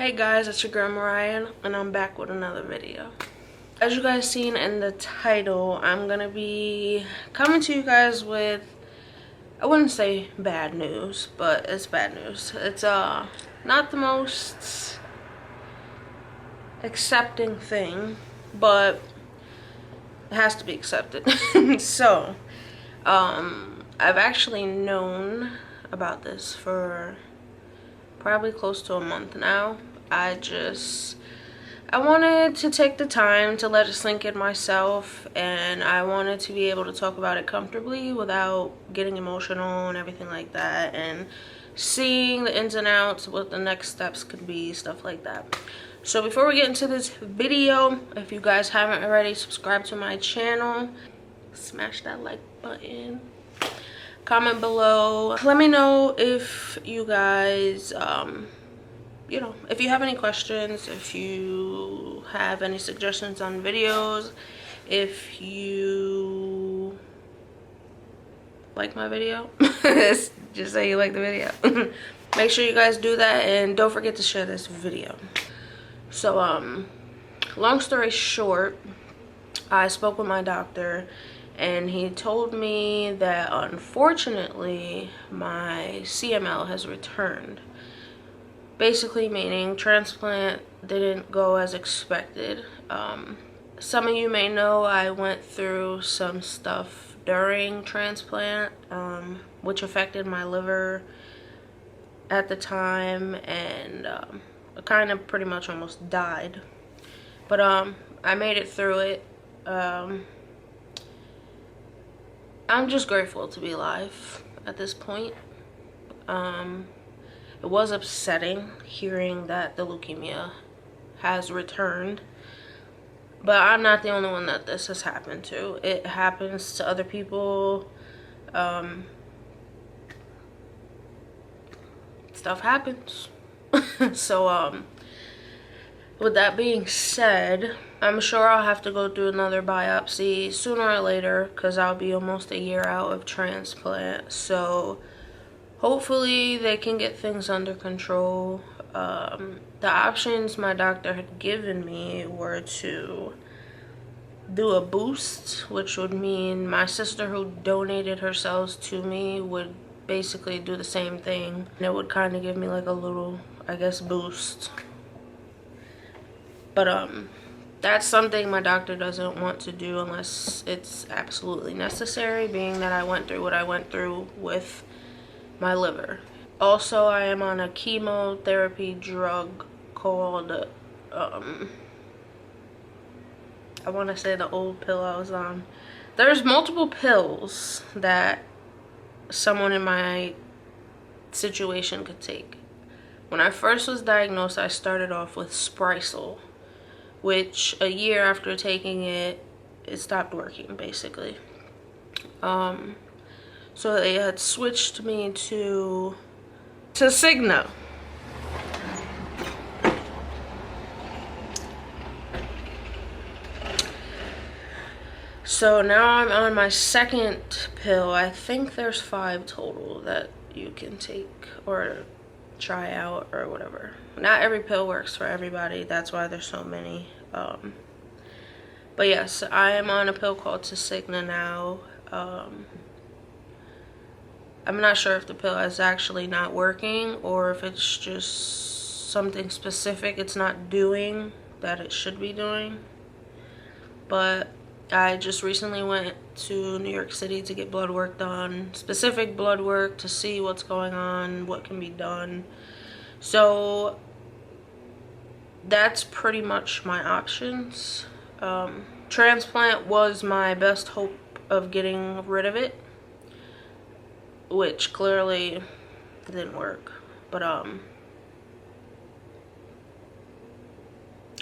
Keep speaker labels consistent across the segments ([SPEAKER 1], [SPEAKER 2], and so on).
[SPEAKER 1] Hey guys, it's your girl Mariah, and I'm back with another video. As you guys seen in the title, I'm gonna be coming to you guys with, I wouldn't say bad news, but it's bad news. It's not the most accepting thing, but it has to be accepted. So, I've actually known about this for probably close to a month now. I wanted to take the time to let it sink in myself, and I wanted to be able to talk about it comfortably without getting emotional and everything like that, and seeing the ins and outs, what the next steps could be, stuff like that. So before we get into this video, if you guys haven't already, subscribe to my channel, smash that like button, comment below, let me know if you guys you know, if you have any questions, if you have any suggestions on videos, if you like my video, just say you like the video. Make sure you guys do that, and don't forget to share this video. So long story short, I spoke with my doctor, and he told me that unfortunately my CML has returned. Basically meaning transplant didn't go as expected. Some of you may know I went through some stuff during transplant, which affected my liver at the time, and I kind of pretty much almost died. But I made it through it. I'm just grateful to be alive at this point. It was upsetting hearing that the leukemia has returned, but I'm not the only one that this has happened to. It happens to other people. Stuff happens. So with that being said, I'm sure I'll have to go through another biopsy sooner or later, because I'll be almost a year out of transplant. So hopefully they can get things under control. The options my doctor had given me were to do a boost, which would mean my sister who donated her cells to me would basically do the same thing. And it would kind of give me like a little, I guess, boost. But that's something my doctor doesn't want to do unless it's absolutely necessary, being that I went through what I went through with my liver. Also, I am on a chemotherapy drug called I want to say the old pill I was on. There's multiple pills that someone in my situation could take. When I first was diagnosed, I started off with Sprycel, which a year after taking it, it stopped working basically. So they had switched me to Cigna. So now I'm on my second pill. I think there's 5 total that you can take or try out or whatever. Not every pill works for everybody. That's why there's so many. But yes, I am on a pill called Cigna now. I'm not sure if the pill is actually not working or if it's just something specific it's not doing that it should be doing. But I just recently went to New York City to get blood work done, specific blood work to see what's going on, what can be done. So that's pretty much my options. Transplant was my best hope of getting rid of it, which clearly didn't work. But I'm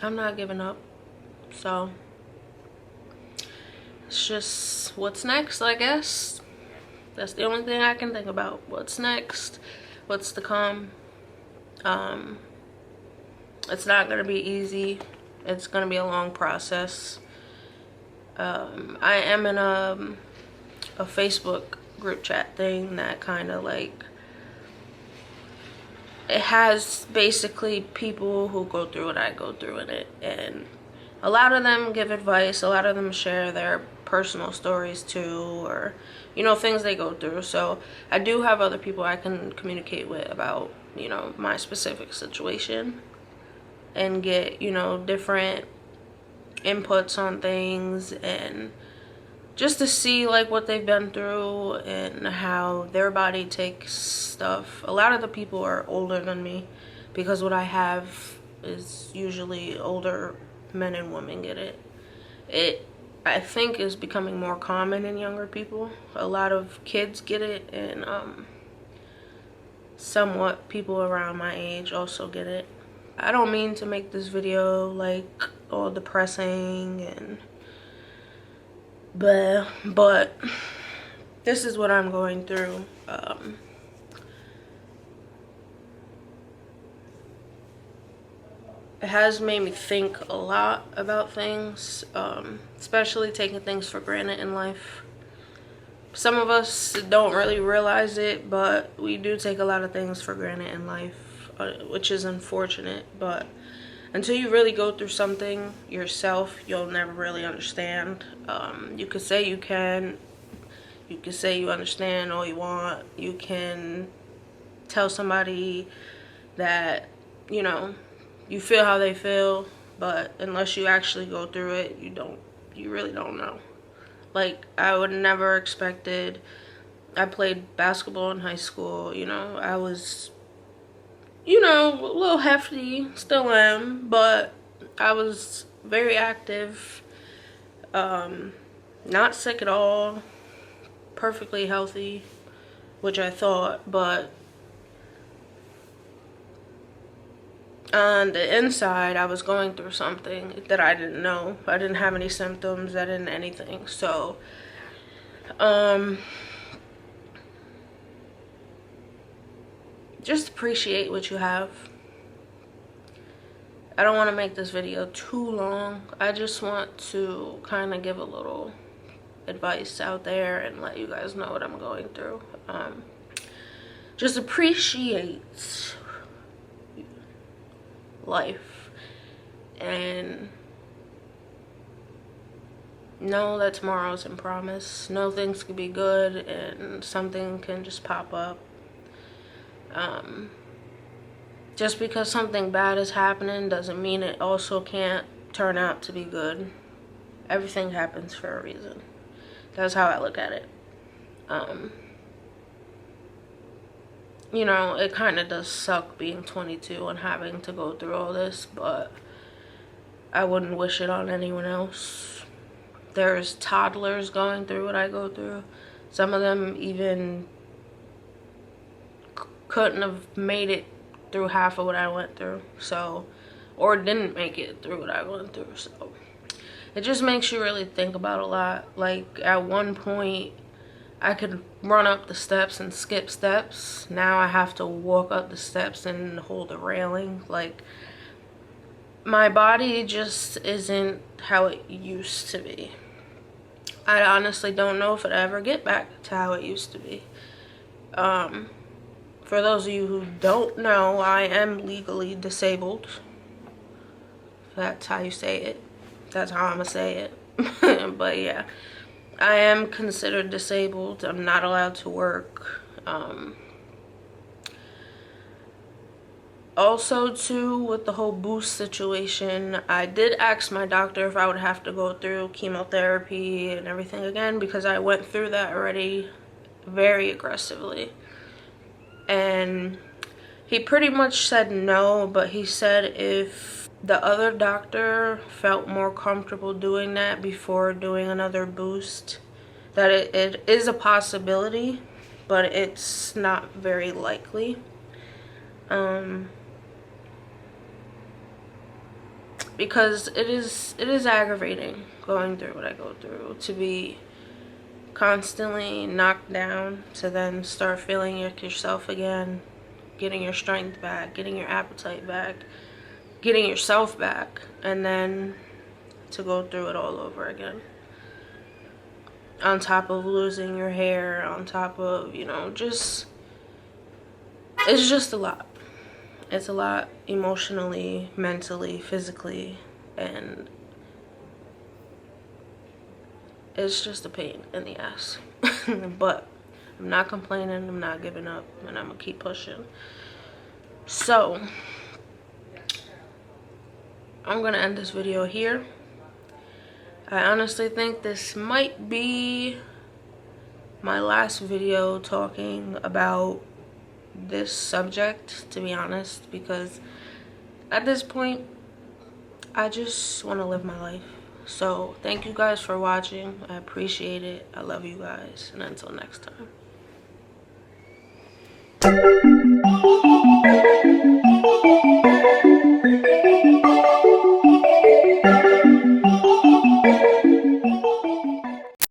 [SPEAKER 1] not giving up. So it's just what's next, I guess. That's the only thing I can think about. What's next? What's to come? It's not gonna be easy. It's gonna be a long process. I am in a Facebook group chat thing that kind of like it has basically people who go through what I go through in it, and a lot of them give advice, a lot of them share their personal stories too, or you know, things they go through. So I do have other people I can communicate with about, you know, my specific situation and get, you know, different inputs on things, and just to see like what they've been through and how their body takes stuff. A lot of the people are older than me because what I have is usually older men and women get it. It, I think, is becoming more common in younger people. A lot of kids get it, and somewhat people around my age also get it. I don't mean to make this video like all depressing and but this is what I'm going through. It has made me think a lot about things, especially taking things for granted in life. Some of us don't really realize it, but we do take a lot of things for granted in life, which is unfortunate. But until you really go through something yourself, you'll never really understand. You could say you can. You could say you understand all you want. You can tell somebody that, you know, you feel how they feel, but unless you actually go through it, you really don't know. Like, I would never expected, I played basketball in high school, you know, I was, you know, a little hefty, still am, but I was very active, not sick at all, perfectly healthy, which I thought, but on the inside, I was going through something that I didn't know. I didn't have any symptoms. I didn't anything. So, just appreciate what you have. I don't want to make this video too long. I just want to kind of give a little advice out there and let you guys know what I'm going through. Just appreciate life and know that tomorrow isn't promised. Know things could be good and something can just pop up. Just because something bad is happening doesn't mean it also can't turn out to be good. Everything happens for a reason. That's how I look at it. You know, it kind of does suck being 22 and having to go through all this, but I wouldn't wish it on anyone else. There's toddlers going through what I go through. Some of them even couldn't have made it through half of what I went through, so, or didn't make it through what I went through, so it just makes you really think about a lot. Like, at one point I could run up the steps and skip steps. Now I have to walk up the steps and hold a railing. Like, my body just isn't how it used to be. I honestly don't know if it'll ever get back to how it used to be. For those of you who don't know, I am legally disabled. If that's how you say it. That's how I'm gonna say it. But yeah, I am considered disabled. I'm not allowed to work. Also too, with the whole boost situation, I did ask my doctor if I would have to go through chemotherapy and everything again, because I went through that already very aggressively. And he pretty much said no, but he said if the other doctor felt more comfortable doing that before doing another boost, that it is a possibility, but it's not very likely. Because it is aggravating going through what I go through, to be constantly knocked down, to then start feeling like yourself again, getting your strength back, getting your appetite back, getting yourself back, and then to go through it all over again. On top of losing your hair, on top of, you know, just, it's just a lot. It's a lot emotionally, mentally, physically, and it's just a pain in the ass. But I'm not complaining, I'm not giving up, and I'm gonna keep pushing. So I'm gonna end this video here. I honestly think this might be my last video talking about this subject, to be honest, because at this point I just want to live my life. So thank you guys for watching. I appreciate it. I love you guys, and until next time.